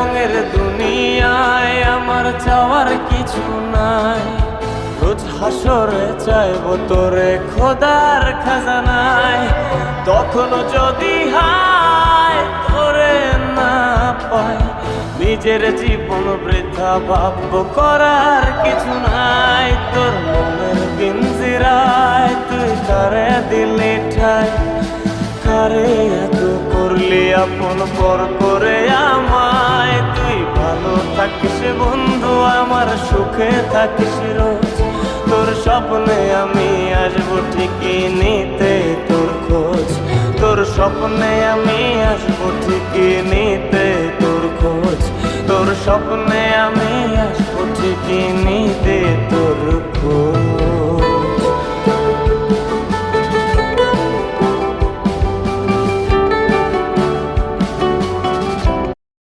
রঙের দুনিয়ায় আমার চাওয়ার কিছু নাই। রোজ হাসরে চাইব তোরে খোদার খাজানায়, তখনও যদি হায় তোরে না পাই, নিজের জীবন বৃথা ভাব্য করার কিছু নাই। তোর মনের পিঞ্জিরায় তুই কারে দিলি ঠাই, কারে এত করলি আপন পর করে আমায়। তুই ভালো থাকিস বন্ধু, আমার সুখে থাকিস রোজ। তোর স্বপ্নে আমি আসবো ঠিকই নিতে তোর খোঁজ, তোর স্বপ্নে আমি আসবো ঠিকই নিতে